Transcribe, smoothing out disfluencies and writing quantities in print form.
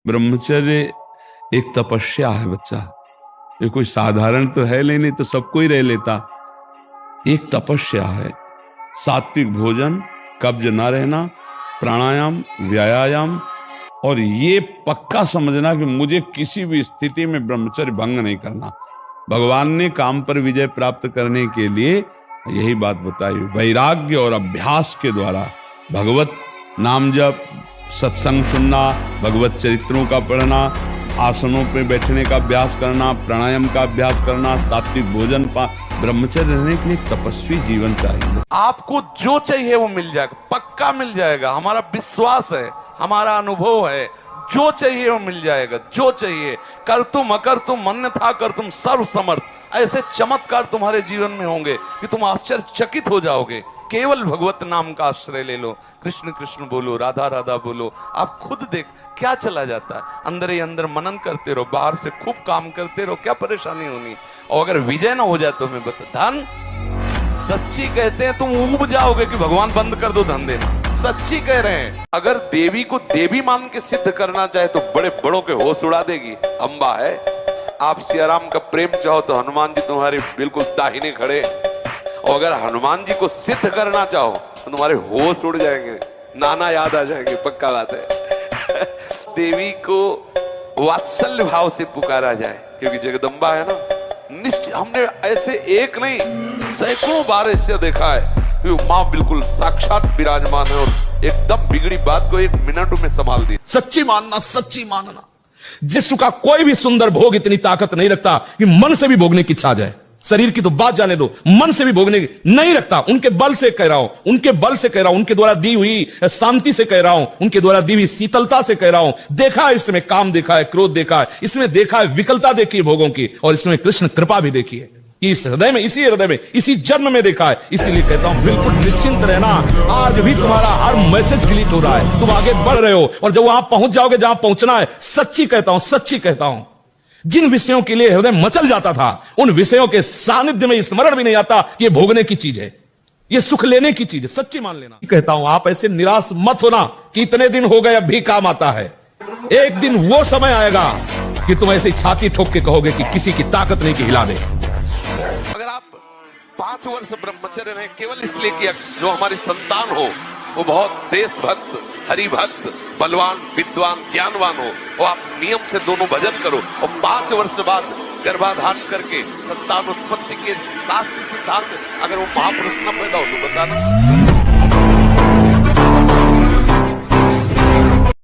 ब्रह्मचर्य एक तपस्या है बच्चा। ये कोई साधारण तो है नहीं तो सब कोई रह लेता। एक तपस्या है। सात्विक भोजन, कब्ज ना रहना, प्राणायाम, व्यायाम, और ये पक्का समझना कि मुझे किसी भी स्थिति में ब्रह्मचर्य भंग नहीं करना। भगवान ने काम पर विजय प्राप्त करने के लिए यही बात बताई। वैराग्य और अभ्यास के द्वारा भगवत नाम जप, सत्संग सुनना, भगवत चरित्रों का पढ़ना, आसनों पे बैठने का अभ्यास करना, प्राणायाम का अभ्यास करना, सात्विक भोजन ब्रह्मचर्य रहने के लिए तपस्वी जीवन चाहिए। आपको जो चाहिए वो मिल जाएगा, पक्का मिल जाएगा। हमारा विश्वास है, हमारा अनुभव है, जो चाहिए वो मिल जाएगा। जो चाहिए, कर तुम अकर तुम अन्यथा कर तुम सर्व समर्थ, ऐसे चमत्कार तुम्हारे जीवन में होंगे कि तुम आश्चर्यचकित हो जाओगे। केवल भगवत नाम का आश्रय ले लो, कृष्ण कृष्ण बोलो, राधा राधा बोलो, आप खुद देख क्या चला जाता है। अंदर ही अंदर मनन करते रहो, बाहर से खूब काम करते रहो, क्या परेशानी होनी। और अगर विजय ना हो जाए तो मैं बता, धन सच्ची कहते हैं तुम ऊब जाओगे कि भगवान बंद कर दो धन देना। सच्ची कह रहे हैं। अगर देवी को देवी मान के सिद्ध करना चाहे तो बड़े बड़ों के होश उड़ा देगी। अंबा है। आप सियाराम का प्रेम चाहो तो हनुमान जी तुम्हारे बिल्कुल दाहिने खड़े। और अगर हनुमान जी को सिद्ध करना चाहो तो तुम्हारे होश उड़ जाएंगे, नाना याद आ जाएंगे, पक्का बात है। देवी को वात्सल्य भाव से पुकारा जाए क्योंकि जगदम्बा है ना। निश्चित हमने ऐसे एक नहीं सैकड़ों बार ऐसे देखा है कि माँ बिल्कुल साक्षात विराजमान है और एकदम बिगड़ी बात को एक मिनट में संभाल दी। सच्ची मानना, सच्ची मानना। जिसु का कोई भी सुंदर भोग इतनी ताकत नहीं रखता कि मन से भी भोगने की इच्छा जाए। शरीर की तो बात जाने दो, मन से भी भोगने की नहीं रखता। उनके बल से कह रहा हूं, उनके बल से कह रहा हूं, उनके द्वारा दी हुई शांति से कह रहा हूं, उनके द्वारा दी हुई शीतलता से कह रहा हूं। देखा है इसमें काम, देखा है क्रोध, देखा है इसमें, देखा है विकलता देखी है भोगों की, और इसमें कृष्ण कृपा भी देखी है। इस हृदय में, इसी हृदय में, इसी जन्म में देखा है। इसीलिए कहता हूं बिल्कुल निश्चिंत रहना। आज भी तुम्हारा हर मैसेज डिलीट हो रहा है, तुम आगे बढ़ रहे हो, और जब वहां पहुंच जाओगे जहां पहुंचना है, सच्ची कहता हूं, सच्ची कहता हूं, जिन विषयों के लिए हृदय मचल जाता था उन विषयों के सानिध्य में स्मरण भी नहीं आता कि ये भोगने की चीज है, ये सुख लेने की चीज है। सच्ची मान लेना। कहता हूं आप ऐसे निराश मत होना कि इतने दिन हो गए अब भी काम आता है। एक दिन वो समय आएगा कि तुम ऐसे छाती ठोक के कहोगे कि किसी की ताकत नहीं कि हिला दे। अगर आप 5 वर्ष ब्रह्मचर्य रहे केवल इसलिए कि जो हमारी संतान हो वो बहुत देशभक्त, हरिभक्त, बलवान, विद्वान, ज्ञानवान हो, और आप नियम से दोनों भजन करो, और 5 वर्ष बाद गर्भाधान करके संतान उत्पत्ति के शास्त्र सिद्धांत अगर वो महापुरुष न पैदा हो तो बताना।